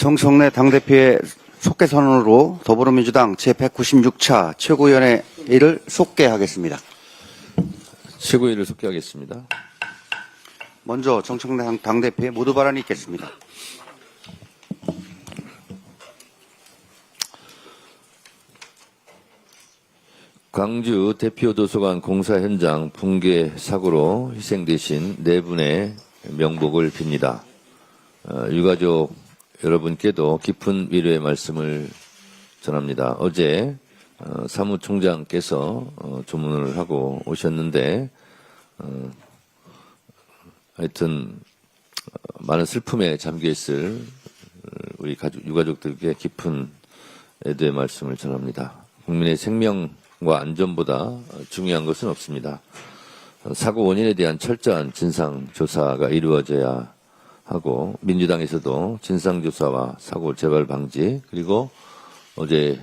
정청래 당대표의 속개 선언으로 더불어민주당 제196차 최고위원회를 속개하겠습니다. 최고위를 속개하겠습니다. 먼저 정청래 당대표의 모두 발언이 있겠습니다. 광주 대표도서관 공사 현장 붕괴 사고로 희생되신 네 분의 명복을 빕니다. 유가족 여러분께도 깊은 위로의 말씀을 전합니다. 어제 사무총장께서 조문을 하고 오셨는데 하여튼 많은 슬픔에 잠겨있을 우리 유가족들께 깊은 애도의 말씀을 전합니다. 국민의 생명과 안전보다 중요한 것은 없습니다. 사고 원인에 대한 철저한 진상조사가 이루어져야 하고 민주당에서도 진상조사와 사고 재발 방지 그리고 어제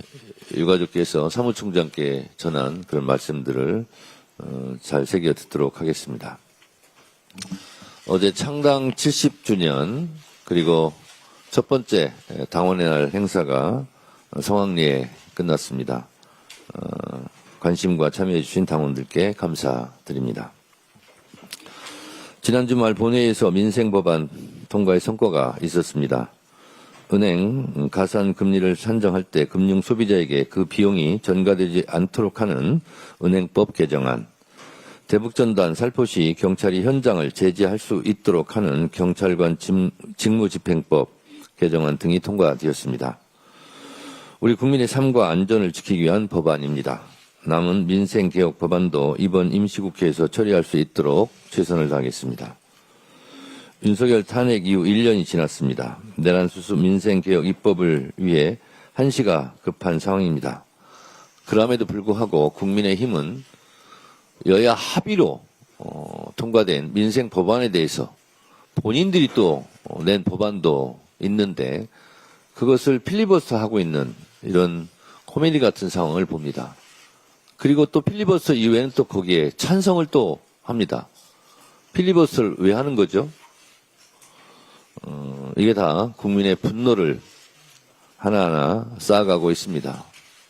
유가족께서 사무총장께 전한 그런 말씀들을 잘 새겨 듣도록 하겠습니다. 어제 창당 70주년 그리고 첫 번째 당원의 날 행사가 성황리에 끝났습니다. 관심과 참여해 주신 당원들께 감사드립니다. 지난 주말 본회의에서 민생법안 통과의 성과가 있었습니다. 은행 가산금리를 산정할 때 금융소비자에게 그 비용이 전가되지 않도록 하는 은행법 개정안, 대북전단 살포시 경찰이 현장을 제지할 수 있도록 하는 경찰관 직무집행법 개정안 등이 통과되었습니다. 우리 국민의 삶과 안전을 지키기 위한 법안입니다. 남은 민생개혁 법안도 이번 임시국회에서 처리할 수 있도록 최선을 다하겠습니다. 윤석열 탄핵 이후 1년이 지났습니다. 내란수수 민생개혁 입법을 위해 한시가 급한 상황입니다. 그럼에도 불구하고 국민의힘은 여야 합의로 통과된 민생 법안에 대해서 본인들이 또 낸 법안도 있는데 그것을 필리버스터하고 있는 이런 코미디 같은 상황을 봅니다. 그리고 또 필리버스터 이후에는 또 거기에 찬성을 또 합니다. 필리버스터를 왜 하는 거죠? 이게 다 국민의 분노를 하나하나 쌓아가고 있습니다.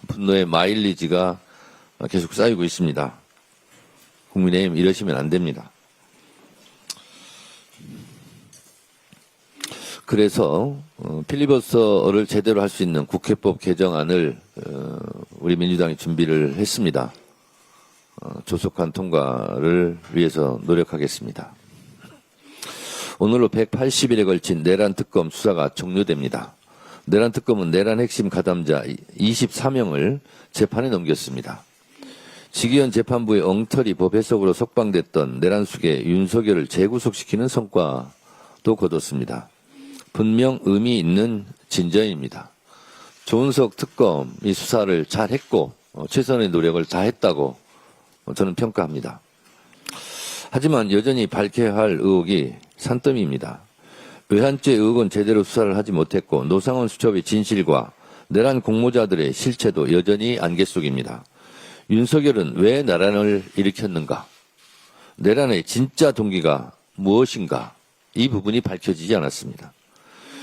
분노의 마일리지가 계속 쌓이고 있습니다. 국민의힘 이러시면 안 됩니다. 그래서 필리버스터를 제대로 할 수 있는 국회법 개정안을 우리 민주당이 준비를 했습니다. 조속한 통과를 위해서 노력하겠습니다. 오늘로 180일에 걸친 내란특검 수사가 종료됩니다. 내란특검은 내란 핵심 가담자 24명을 재판에 넘겼습니다. 지기현 재판부의 엉터리 법 해석으로 석방됐던 내란숙의 윤석열을 재구속시키는 성과도 거뒀습니다. 분명 의미 있는 진전입니다. 조은석 특검이 수사를 잘했고 최선의 노력을 다했다고 저는 평가합니다. 하지만 여전히 밝혀야 할 의혹이 산더미입니다. 외환죄 의혹은 제대로 수사를 하지 못했고 노상원 수첩의 진실과 내란 공모자들의 실체도 여전히 안개 속입니다. 윤석열은 왜 내란을 일으켰는가? 내란의 진짜 동기가 무엇인가? 이 부분이 밝혀지지 않았습니다.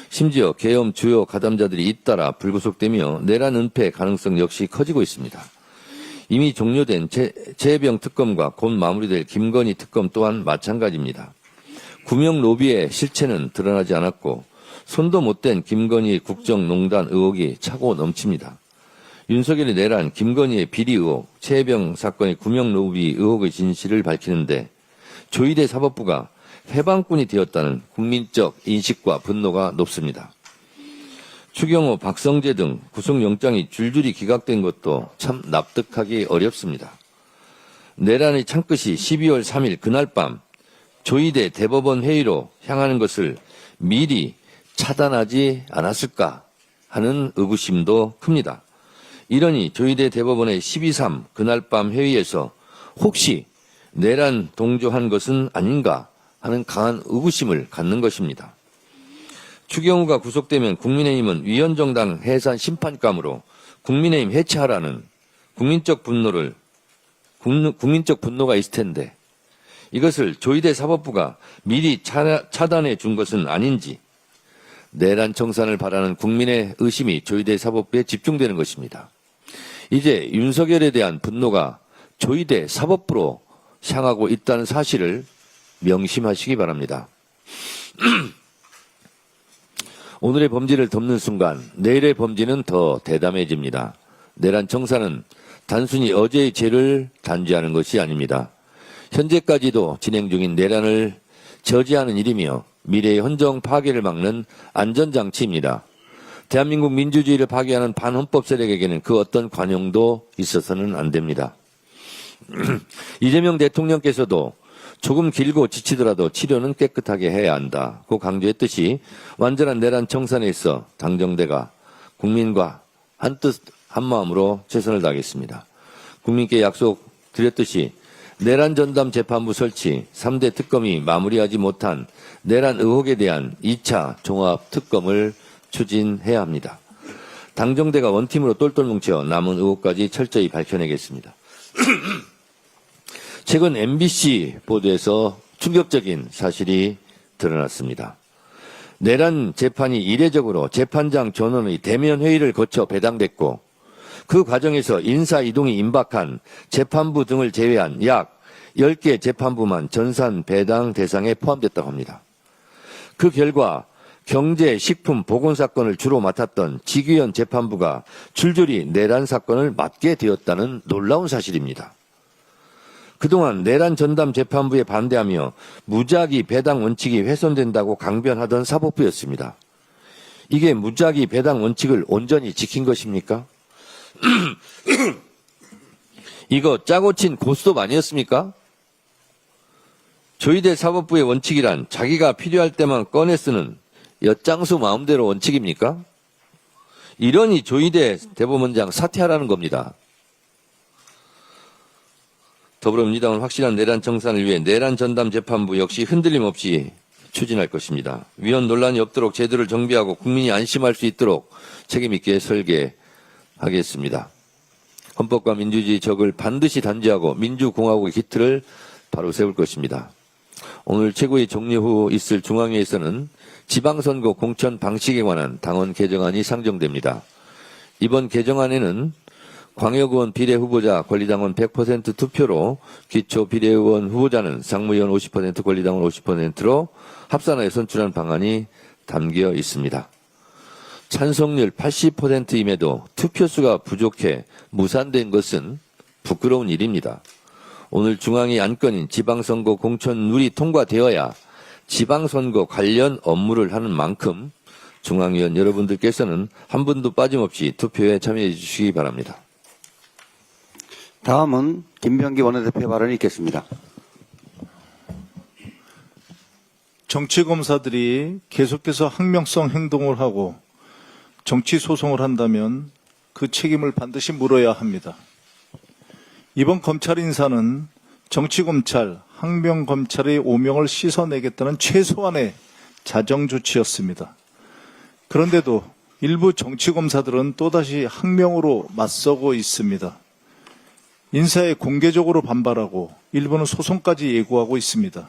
심지어 계엄 주요 가담자들이 잇따라 불구속되며 내란 은폐 가능성 역시 커지고 있습니다. 이미 종료된 재해병 특검과 곧 마무리될 김건희 특검 또한 마찬가지입니다. 구명 로비의 실체는 드러나지 않았고 손도 못 댄 김건희 국정농단 의혹이 차고 넘칩니다. 윤석열의 내란, 김건희의 비리 의혹, 최해병 사건의 구명 로비 의혹의 진실을 밝히는데 조희대 사법부가 해방꾼이 되었다는 국민적 인식과 분노가 높습니다. 추경호, 박성재 등 구속영장이 줄줄이 기각된 것도 참 납득하기 어렵습니다. 내란의 창끝이 12월 3일 그날 밤 조희대 대법원 회의로 향하는 것을 미리 차단하지 않았을까 하는 의구심도 큽니다. 이러니 조희대 대법원의 12.3 그날 밤 회의에서 혹시 내란 동조한 것은 아닌가 하는 강한 의구심을 갖는 것입니다. 추경호가 구속되면 국민의힘은 위헌정당 해산 심판감으로 국민의힘 해체하라는 국민적 분노가 있을 텐데 이것을 조희대 사법부가 미리 차단해 준 것은 아닌지 내란 청산을 바라는 국민의 의심이 조희대 사법부에 집중되는 것입니다. 이제 윤석열에 대한 분노가 조희대 사법부로 향하고 있다는 사실을 명심하시기 바랍니다. 오늘의 범죄를 덮는 순간 내일의 범죄는 더 대담해집니다. 내란 청산은 단순히 어제의 죄를 단죄하는 것이 아닙니다. 현재까지도 진행 중인 내란을 저지하는 일이며 미래의 헌정 파괴를 막는 안전장치입니다. 대한민국 민주주의를 파괴하는 반헌법 세력에게는 그 어떤 관용도 있어서는 안 됩니다. 이재명 대통령께서도 조금 길고 지치더라도 치료는 깨끗하게 해야 한다고 강조했듯이 완전한 내란 청산에 있어 당정대가 국민과 한뜻 한마음으로 최선을 다하겠습니다. 국민께 약속드렸듯이 내란 전담 재판부 설치, 3대 특검이 마무리하지 못한 내란 의혹에 대한 2차 종합 특검을 추진해야 합니다. 당정대가 원팀으로 똘똘 뭉쳐 남은 의혹까지 철저히 밝혀내겠습니다. 최근 MBC 보도에서 충격적인 사실이 드러났습니다. 내란 재판이 이례적으로 재판장 전원의 대면 회의를 거쳐 배당됐고 그 과정에서 인사 이동이 임박한 재판부 등을 제외한 약 10개 재판부만 전산 배당 대상에 포함됐다고 합니다. 그 결과 경제, 식품, 보건 사건을 주로 맡았던 지규현 재판부가 줄줄이 내란 사건을 맡게 되었다는 놀라운 사실입니다. 그동안 내란 전담 재판부에 반대하며 무작위 배당 원칙이 훼손된다고 강변하던 사법부였습니다. 이게 무작위 배당 원칙을 온전히 지킨 것입니까? 이거 짜고 친 고스톱 아니었습니까? 조희대 사법부의 원칙이란 자기가 필요할 때만 꺼내 쓰는 엿장수 마음대로 원칙입니까? 이러니 조희대 대법원장 사퇴하라는 겁니다. 더불어민주당은 확실한 내란 청산을 위해 내란 전담 재판부 역시 흔들림 없이 추진할 것입니다. 위헌 논란이 없도록 제도를 정비하고 국민이 안심할 수 있도록 책임있게 설계하겠습니다. 헌법과 민주주의 적을 반드시 단죄하고 민주공화국의 기틀을 바로 세울 것입니다. 오늘 최고위 종료 후 있을 중앙위에서는 지방선거 공천 방식에 관한 당원 개정안이 상정됩니다. 이번 개정안에는 광역의원 비례후보자 권리당원 100% 투표로 기초 비례의원 후보자는 상무위원 50% 권리당원 50%로 합산하여 선출한 방안이 담겨 있습니다. 찬성률 80%임에도 투표수가 부족해 무산된 것은 부끄러운 일입니다. 오늘 중앙위 안건인 지방선거 공천룰이 통과되어야 지방선거 관련 업무를 하는 만큼 중앙위원 여러분들께서는 한 분도 빠짐없이 투표에 참여해 주시기 바랍니다. 다음은 김병기 원내대표 발언이 있겠습니다. 정치검사들이 계속해서 항명성 행동을 하고 정치 소송을 한다면 그 책임을 반드시 물어야 합니다. 이번 검찰 인사는 정치검찰, 항명검찰의 오명을 씻어내겠다는 최소한의 자정조치였습니다. 그런데도 일부 정치검사들은 또다시 항명으로 맞서고 있습니다. 인사에 공개적으로 반발하고 일부는 소송까지 예고하고 있습니다.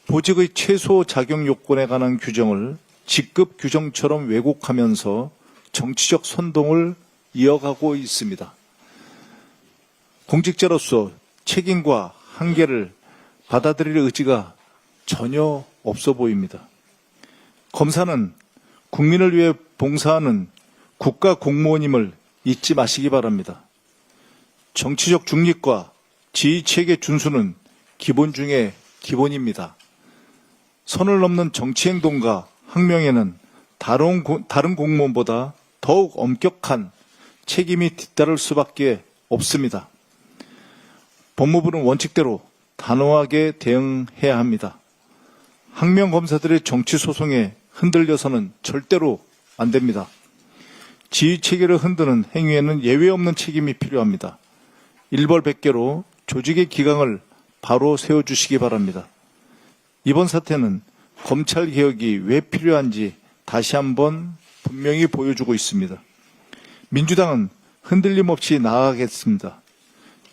보직의 최소 자격 요건에 관한 규정을 직급 규정처럼 왜곡하면서 정치적 선동을 이어가고 있습니다. 공직자로서 책임과 한계를 받아들일 의지가 전혀 없어 보입니다. 검사는 국민을 위해 봉사하는 국가 공무원임을 잊지 마시기 바랍니다. 정치적 중립과 지휘체계 준수는 기본 중에 기본입니다. 선을 넘는 정치행동과 항명에는 다른 공무원보다 더욱 엄격한 책임이 뒤따를 수밖에 없습니다. 법무부는 원칙대로 단호하게 대응해야 합니다. 항명검사들의 정치소송에 흔들려서는 절대로 안 됩니다. 지휘체계를 흔드는 행위에는 예외 없는 책임이 필요합니다. 일벌백계로 조직의 기강을 바로 세워주시기 바랍니다. 이번 사태는 검찰개혁이 왜 필요한지 다시 한번 분명히 보여주고 있습니다. 민주당은 흔들림 없이 나아가겠습니다.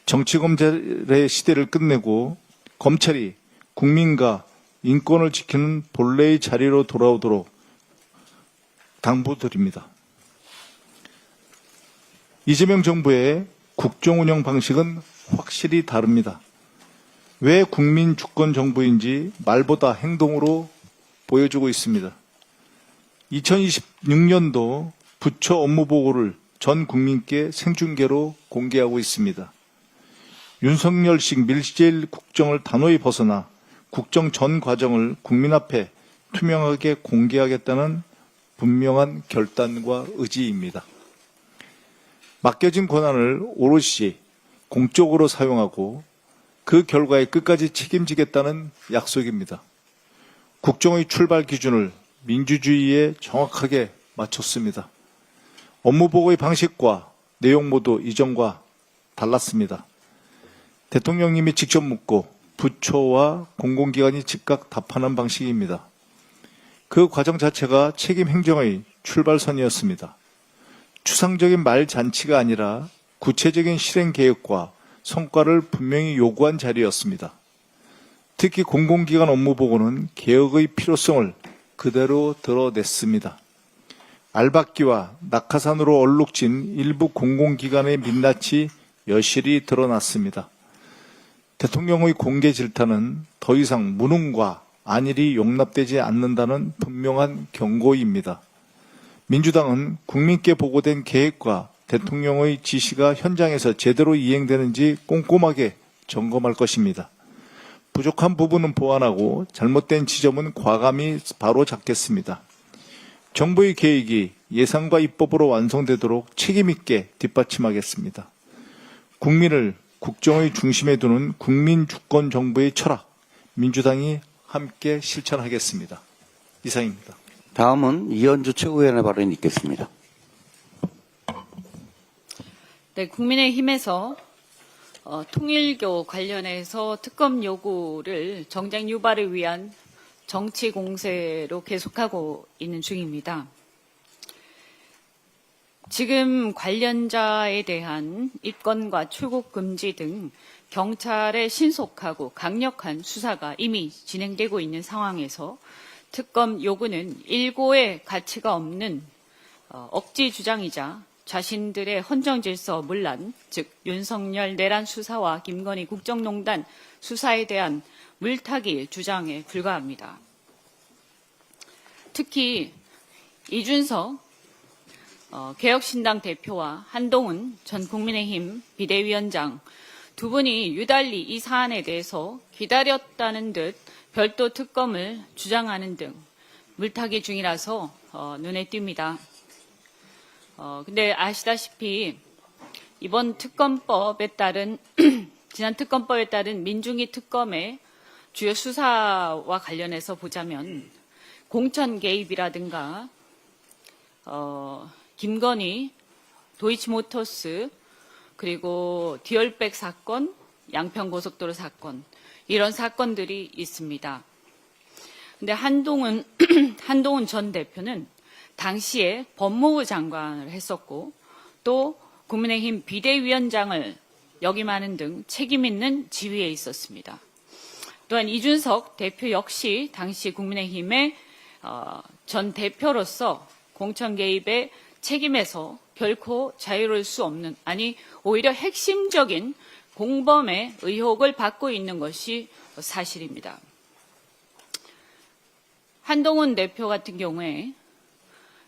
정치검찰의 시대를 끝내고 검찰이 국민과 인권을 지키는 본래의 자리로 돌아오도록 당부드립니다. 이재명 정부의 국정 운영 방식은 확실히 다릅니다. 왜 국민 주권 정부인지 말보다 행동으로 보여주고 있습니다. 2026년도 부처 업무 보고를 전 국민께 생중계로 공개하고 있습니다. 윤석열식 밀실 국정을 단호히 벗어나 국정 전 과정을 국민 앞에 투명하게 공개하겠다는 분명한 결단과 의지입니다. 맡겨진 권한을 오롯이 공적으로 사용하고 그 결과에 끝까지 책임지겠다는 약속입니다. 국정의 출발 기준을 민주주의에 정확하게 맞췄습니다. 업무보고의 방식과 내용 모두 이전과 달랐습니다. 대통령님이 직접 묻고 부처와 공공기관이 즉각 답하는 방식입니다. 그 과정 자체가 책임 행정의 출발선이었습니다. 추상적인 말잔치가 아니라 구체적인 실행 계획과 성과를 분명히 요구한 자리였습니다. 특히 공공기관 업무보고는 개혁의 필요성을 그대로 드러냈습니다. 알박기와 낙하산으로 얼룩진 일부 공공기관의 민낯이 여실히 드러났습니다. 대통령의 공개 질타는 더 이상 무능과 안일이 용납되지 않는다는 분명한 경고입니다. 민주당은 국민께 보고된 계획과 대통령의 지시가 현장에서 제대로 이행되는지 꼼꼼하게 점검할 것입니다. 부족한 부분은 보완하고 잘못된 지점은 과감히 바로잡겠습니다. 정부의 계획이 예산과 입법으로 완성되도록 책임있게 뒷받침하겠습니다. 국민을 국정의 중심에 두는 국민 주권 정부의 철학, 민주당이 함께 실천하겠습니다. 이상입니다. 다음은 이현주 최고위원의 발언이 있겠습니다. 네, 국민의힘에서 통일교 관련해서 특검 요구를 정쟁 유발을 위한 정치 공세로 계속하고 있는 중입니다. 지금 관련자에 대한 입건과 출국 금지 등 경찰의 신속하고 강력한 수사가 이미 진행되고 있는 상황에서 특검 요구는 일고의 가치가 없는 억지 주장이자 자신들의 헌정질서 문란, 즉 윤석열 내란 수사와 김건희 국정농단 수사에 대한 물타기 주장에 불과합니다. 특히 이준석 개혁신당 대표와 한동훈 전 국민의힘 비대위원장 두 분이 유달리 이 사안에 대해서 기다렸다는 듯 별도 특검을 주장하는 등 물타기 중이라서 눈에 띕니다. 근데 아시다시피 이번 특검법에 따른 지난 특검법에 따른 민중위 특검의 주요 수사와 관련해서 보자면 공천 개입이라든가 김건희, 도이치모터스 그리고 디올백 사건, 양평고속도로 사건 이런 사건들이 있습니다. 근데 한동훈 전 대표는 당시에 법무부 장관을 했었고 또 국민의힘 비대위원장을 역임하는 등 책임 있는 지위에 있었습니다. 또한 이준석 대표 역시 당시 국민의힘의 전 대표로서 공천 개입의 책임에서 결코 자유로울 수 없는, 아니 오히려 핵심적인 공범의 의혹을 받고 있는 것이 사실입니다. 한동훈 대표 같은 경우에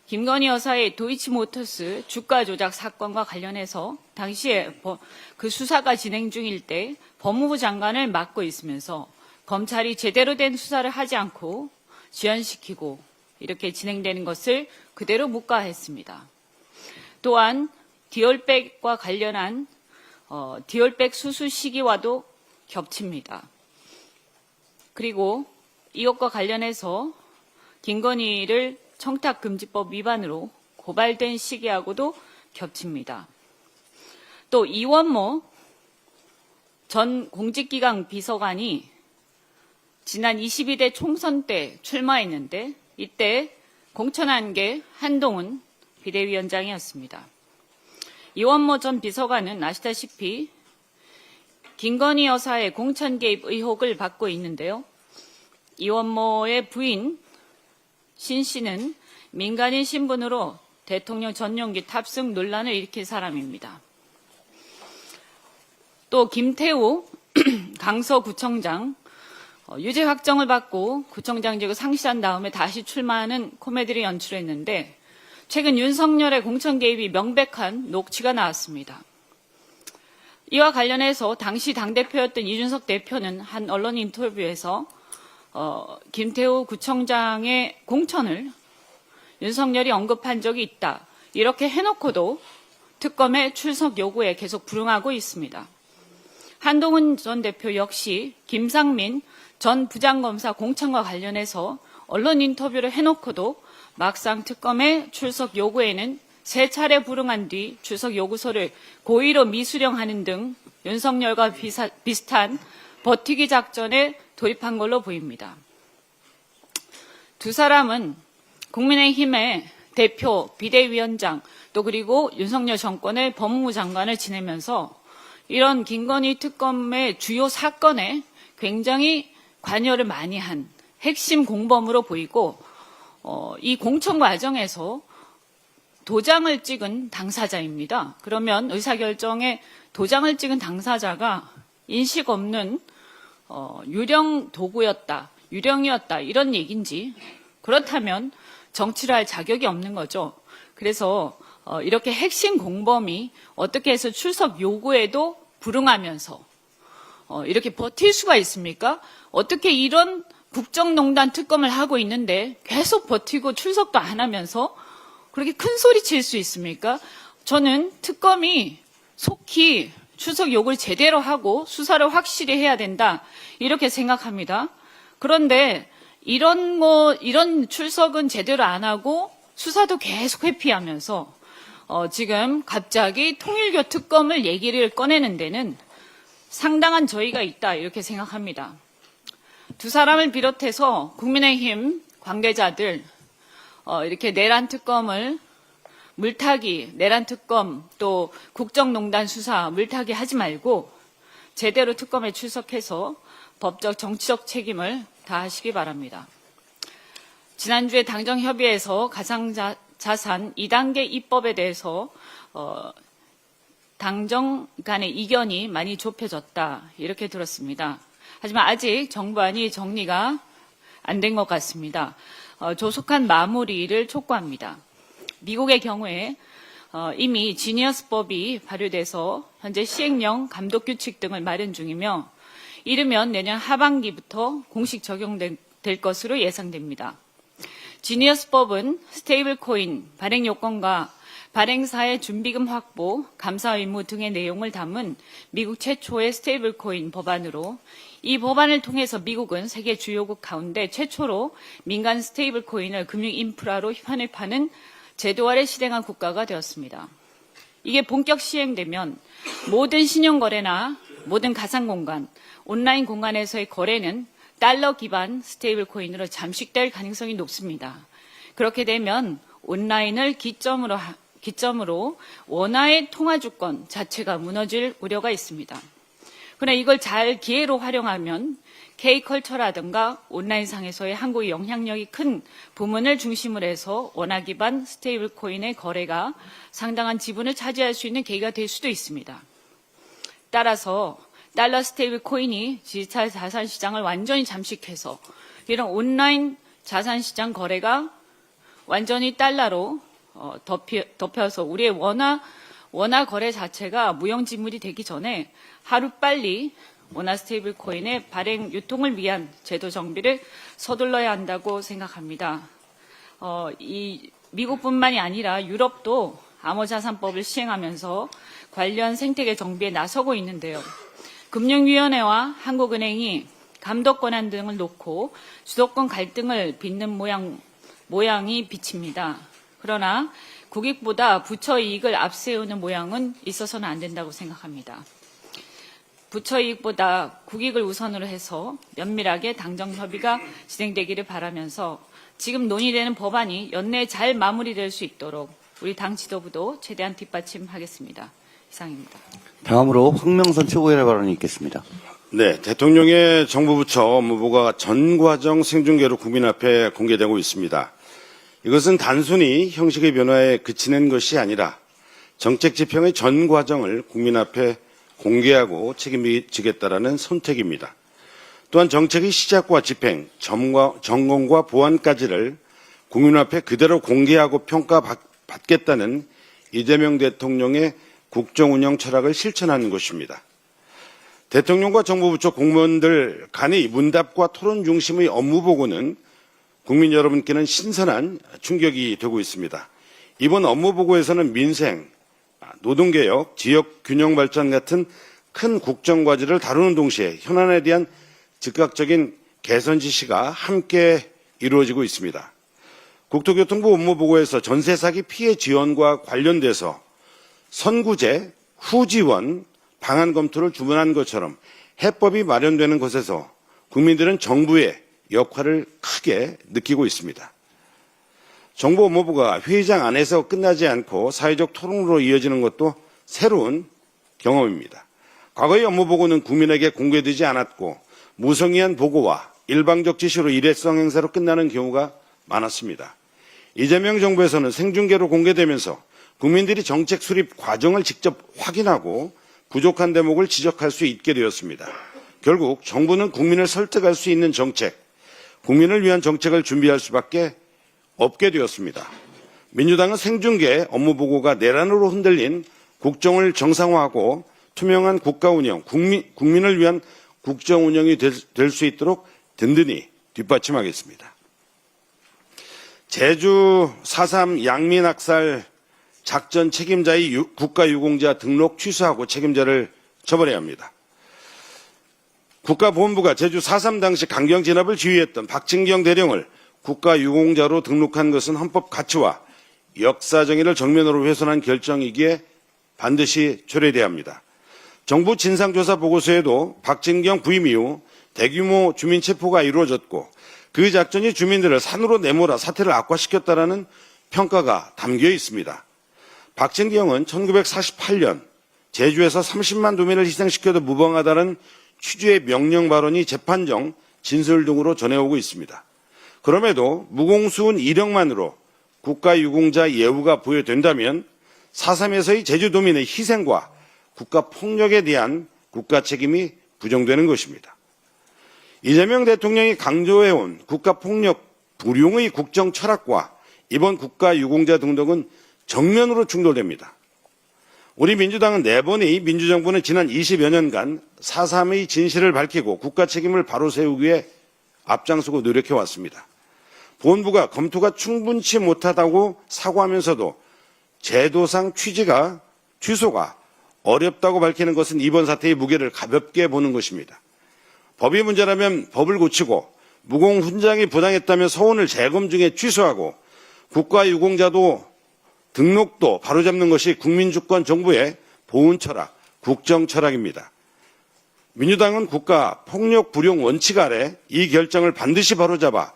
김건희 여사의 도이치모터스 주가 조작 사건과 관련해서 당시에 그 수사가 진행 중일 때 법무부 장관을 맡고 있으면서 검찰이 제대로 된 수사를 하지 않고 지연시키고 이렇게 진행되는 것을 그대로 묵과했습니다. 또한 디올백과 관련한 디올백 수수 시기와도 겹칩니다. 그리고 이것과 관련해서 김건희를 청탁금지법 위반으로 고발된 시기하고도 겹칩니다. 또 이원모 전 공직기강 비서관이 지난 22대 총선 때 출마했는데 이때 공천한 게 한동훈 비대위원장이었습니다. 이원모 전 비서관은 아시다시피 김건희 여사의 공천 개입 의혹을 받고 있는데요. 이원모의 부인 신 씨는 민간인 신분으로 대통령 전용기 탑승 논란을 일으킨 사람입니다. 또 김태우 강서구청장 유죄 확정을 받고 구청장직을 상실한 다음에 다시 출마하는 코미디를 연출했는데 최근 윤석열의 공천 개입이 명백한 녹취가 나왔습니다. 이와 관련해서 당시 당대표였던 이준석 대표는 한 언론 인터뷰에서 김태우 구청장의 공천을 윤석열이 언급한 적이 있다. 이렇게 해놓고도 특검의 출석 요구에 계속 불응하고 있습니다. 한동훈 전 대표 역시 김상민 전 부장검사 공천과 관련해서 언론 인터뷰를 해놓고도 막상 특검의 출석 요구에는 3차례 불응한 뒤 출석 요구서를 고의로 미수령하는 등 윤석열과 비슷한 버티기 작전에 돌입한 걸로 보입니다. 두 사람은 국민의힘의 대표, 비대위원장, 또 그리고 윤석열 정권의 법무부 장관을 지내면서 이런 김건희 특검의 주요 사건에 굉장히 관여를 많이 한 핵심 공범으로 보이고 이 공천 과정에서 도장을 찍은 당사자입니다. 그러면 의사결정에 도장을 찍은 당사자가 인식 없는 유령 도구였다, 유령이었다 이런 얘기인지 그렇다면 정치를 할 자격이 없는 거죠. 그래서 이렇게 핵심 공범이 어떻게 해서 출석 요구에도 불응하면서 이렇게 버틸 수가 있습니까? 어떻게 이런 국정농단 특검을 하고 있는데 계속 버티고 출석도 안 하면서 그렇게 큰 소리 칠 수 있습니까? 저는 특검이 속히 출석 요구를 제대로 하고 수사를 확실히 해야 된다 이렇게 생각합니다. 그런데 이런 출석은 제대로 안 하고 수사도 계속 회피하면서 지금 갑자기 통일교 특검을 얘기를 꺼내는 데는 상당한 저의가 있다 이렇게 생각합니다. 두 사람을 비롯해서 국민의힘 관계자들 이렇게 내란 특검을 물타기, 내란 특검 또 국정농단 수사 물타기 하지 말고 제대로 특검에 출석해서 법적 정치적 책임을 다하시기 바랍니다. 지난주에 당정협의회에서 가상자산 2단계 입법에 대해서 당정 간의 이견이 많이 좁혀졌다 이렇게 들었습니다. 하지만 아직 정부안이 정리가 안 된 것 같습니다. 조속한 마무리를 촉구합니다. 미국의 경우에 이미 지니어스법이 발효돼서 현재 시행령 감독규칙 등을 마련 중이며 이르면 내년 하반기부터 공식 적용될 것으로 예상됩니다. 지니어스법은 스테이블 코인 발행 요건과 발행사의 준비금 확보, 감사 의무 등의 내용을 담은 미국 최초의 스테이블 코인 법안으로 이 법안을 통해서 미국은 세계 주요국 가운데 최초로 민간 스테이블 코인을 금융 인프라로 편입하는 제도화를 실행한 국가가 되었습니다. 이게 본격 시행되면 모든 신용거래나 모든 가상공간, 온라인 공간에서의 거래는 달러 기반 스테이블 코인으로 잠식될 가능성이 높습니다. 그렇게 되면 온라인을 기점으로 원화의 통화 주권 자체가 무너질 우려가 있습니다. 그러나 이걸 잘 기회로 활용하면 K컬처라든가 온라인상에서의 한국의 영향력이 큰 부문을 중심으로 해서 원화 기반 스테이블 코인의 거래가 상당한 지분을 차지할 수 있는 계기가 될 수도 있습니다. 따라서 달러 스테이블 코인이 디지털 자산 시장을 완전히 잠식해서 이런 온라인 자산 시장 거래가 완전히 달러로 덮여서 우리의 원화 거래 자체가 무용지물이 되기 전에 하루빨리 원화 스테이블 코인의 발행 유통을 위한 제도 정비를 서둘러야 한다고 생각합니다. 이 미국뿐만이 아니라 유럽도 암호자산법을 시행하면서 관련 생태계 정비에 나서고 있는데요. 금융위원회와 한국은행이 감독 권한 등을 놓고 주도권 갈등을 빚는 모양이 비칩니다. 그러나 국익보다 부처 이익을 앞세우는 모양은 있어서는 안 된다고 생각합니다. 부처 이익보다 국익을 우선으로 해서 면밀하게 당정 협의가 진행되기를 바라면서 지금 논의되는 법안이 연내에 잘 마무리될 수 있도록 우리 당 지도부도 최대한 뒷받침하겠습니다. 이상입니다. 다음으로 황명선 최고위원의 발언이 있겠습니다. 네, 대통령의 정부 부처 업무보고가 전 과정 생중계로 국민 앞에 공개되고 있습니다. 이것은 단순히 형식의 변화에 그치는 것이 아니라 정책 집행의 전 과정을 국민 앞에 공개하고 책임지겠다라는 선택입니다. 또한 정책의 시작과 집행, 점검과 보완까지를 국민 앞에 그대로 공개하고 평가받겠다는 이재명 대통령의 국정운영 철학을 실천하는 것입니다. 대통령과 정부 부처 공무원들 간의 문답과 토론 중심의 업무 보고는 국민 여러분께는 신선한 충격이 되고 있습니다. 이번 업무 보고에서는 민생, 노동개혁, 지역균형 발전 같은 큰 국정과제를 다루는 동시에 현안에 대한 즉각적인 개선 지시가 함께 이루어지고 있습니다. 국토교통부 업무보고에서 전세 사기 피해 지원과 관련돼서 선구제, 후지원, 방안 검토를 주문한 것처럼 해법이 마련되는 것에서 국민들은 정부의 역할을 크게 느끼고 있습니다. 정부 업무부가 회의장 안에서 끝나지 않고 사회적 토론으로 이어지는 것도 새로운 경험입니다. 과거의 업무보고는 국민에게 공개되지 않았고 무성의한 보고와 일방적 지시로 일회성 행사로 끝나는 경우가 많았습니다. 이재명 정부에서는 생중계로 공개되면서 국민들이 정책 수립 과정을 직접 확인하고 부족한 대목을 지적할 수 있게 되었습니다. 결국 정부는 국민을 설득할 수 있는 정책, 국민을 위한 정책을 준비할 수밖에 없게 되었습니다. 민주당은 생중계 업무보고가 내란으로 흔들린 국정을 정상화하고 투명한 국가운영, 국민을 위한 국정운영이 될 수 있도록 든든히 뒷받침하겠습니다. 제주 4.3 양민학살 작전 책임자의 국가유공자 등록 취소하고 책임자를 처벌해야 합니다. 국가보훈부가 제주 4.3 당시 강경 진압을 지휘했던 박진경 대령을 국가유공자로 등록한 것은 헌법 가치와 역사 정의를 정면으로 훼손한 결정이기에 반드시 철회돼야 합니다. 정부 진상조사 보고서에도 박진경 부임 이후 대규모 주민 체포가 이루어졌고 그 작전이 주민들을 산으로 내몰아 사태를 악화시켰다라는 평가가 담겨 있습니다. 박진경은 1948년 제주에서 30만 도민을 희생시켜도 무방하다는 취지의 명령 발언이 재판정 진술 등으로 전해오고 있습니다. 그럼에도 무공수운 이력만으로 국가유공자 예우가 부여된다면 4.3에서의 제주도민의 희생과 국가폭력에 대한 국가 책임이 부정되는 것입니다. 이재명 대통령이 강조해온 국가폭력 불용의 국정 철학과 이번 국가유공자 등록은 정면으로 충돌됩니다. 우리 민주당은 4번의 민주정부는 지난 20여 년간 4.3의 진실을 밝히고 국가 책임을 바로 세우기 위해 앞장서고 노력해왔습니다. 보훈부가 검토가 충분치 못하다고 사과하면서도 제도상 취소가 어렵다고 밝히는 것은 이번 사태의 무게를 가볍게 보는 것입니다. 법이 문제라면 법을 고치고 무공훈장이 부당했다면 서원을 재검 중에 취소하고 국가유공자도 등록도 바로잡는 것이 국민주권 정부의 보훈 철학, 국정 철학입니다. 민주당은 국가 폭력 불용 원칙 아래 이 결정을 반드시 바로잡아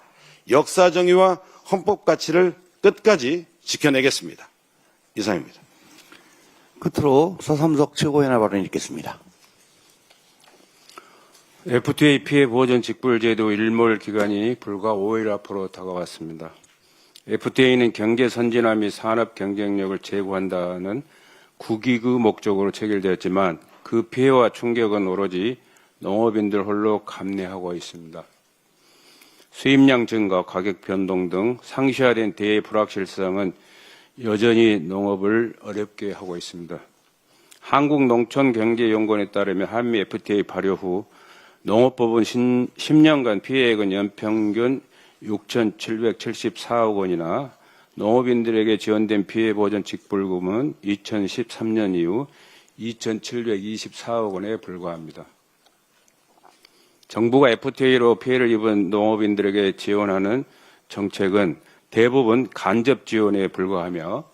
역사 정의와 헌법 가치를 끝까지 지켜내겠습니다. 이상입니다. 끝으로 서삼석 최고위원의 발언이 있겠습니다. FTA 피해 보전 직불제도 일몰 기간이 불과 5일 앞으로 다가왔습니다. FTA는 경제 선진화 및 산업 경쟁력을 제고한다는 국익의 목적으로 체결되었지만 그 피해와 충격은 오로지 농업인들 홀로 감내하고 있습니다. 수입량 증가, 가격 변동 등 상시화된 대의 불확실성은 여전히 농업을 어렵게 하고 있습니다. 한국농촌경제연구원에 따르면 한미 FTA 발효 후 농업법은 10년간 피해액은 연평균 6,774억 원이나 농업인들에게 지원된 피해 보전 직불금은 2013년 이후 2,724억 원에 불과합니다. 정부가 FTA로 피해를 입은 농업인들에게 지원하는 정책은 대부분 간접 지원에 불과하며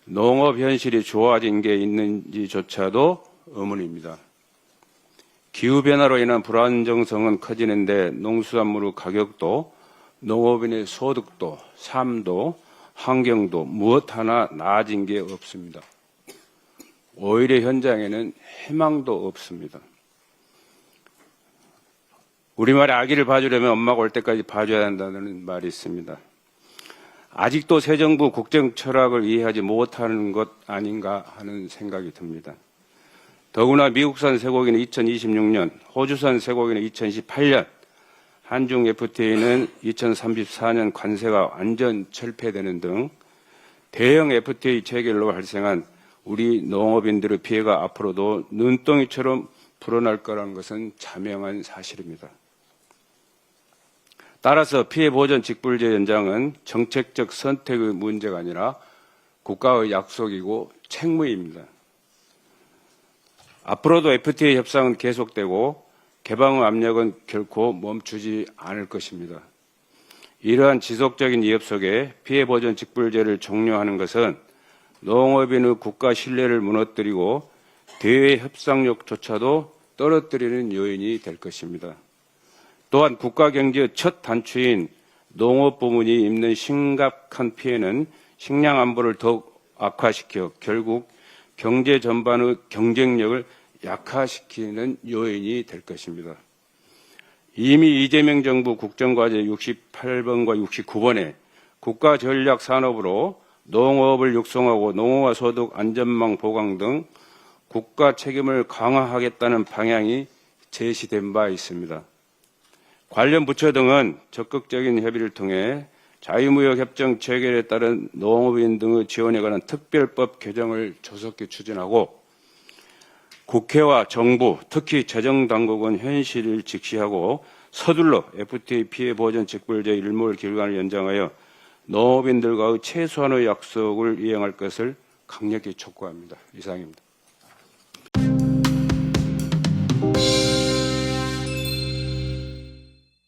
농업 현실이 좋아진 게 있는지조차도 의문입니다. 기후변화로 인한 불안정성은 커지는데 농수산물 가격도 농업인의 소득도 삶도 환경도 무엇 하나 나아진 게 없습니다. 오히려 현장에는 희망도 없습니다. 우리말에 아기를 봐주려면 엄마가 올 때까지 봐줘야 한다는 말이 있습니다. 아직도 새 정부 국정 철학을 이해하지 못하는 것 아닌가 하는 생각이 듭니다. 더구나 미국산 쇠고기는 2026년, 호주산 쇠고기는 2028년, 한중 FTA는 2034년 관세가 완전 철폐되는 등 대형 FTA 체결로 발생한 우리 농업인들의 피해가 앞으로도 눈덩이처럼 불어날 거라는 것은 자명한 사실입니다. 따라서 피해보전 직불제 연장은 정책적 선택의 문제가 아니라 국가의 약속이고 책무입니다. 앞으로도 FTA 협상은 계속되고 개방의 압력은 결코 멈추지 않을 것입니다. 이러한 지속적인 위협 속에 피해보전 직불제를 종료하는 것은 농업인의 국가 신뢰를 무너뜨리고 대외 협상력조차도 떨어뜨리는 요인이 될 것입니다. 또한 국가 경제의 첫 단추인 농업 부문이 입는 심각한 피해는 식량 안보를 더욱 악화시켜 결국 경제 전반의 경쟁력을 약화시키는 요인이 될 것입니다. 이미 이재명 정부 국정과제 68번과 69번에 국가전략산업으로 농업을 육성하고 농어와 소득 안전망 보강 등 국가 책임을 강화하겠다는 방향이 제시된 바 있습니다. 관련 부처 등은 적극적인 협의를 통해 자유무역협정 체결에 따른 농업인 등의 지원에 관한 특별법 개정을 조속히 추진하고 국회와 정부, 특히 재정당국은 현실을 직시하고 서둘러 FTA 피해 보전 직불제 일몰 기간을 연장하여 농업인들과의 최소한의 약속을 이행할 것을 강력히 촉구합니다. 이상입니다.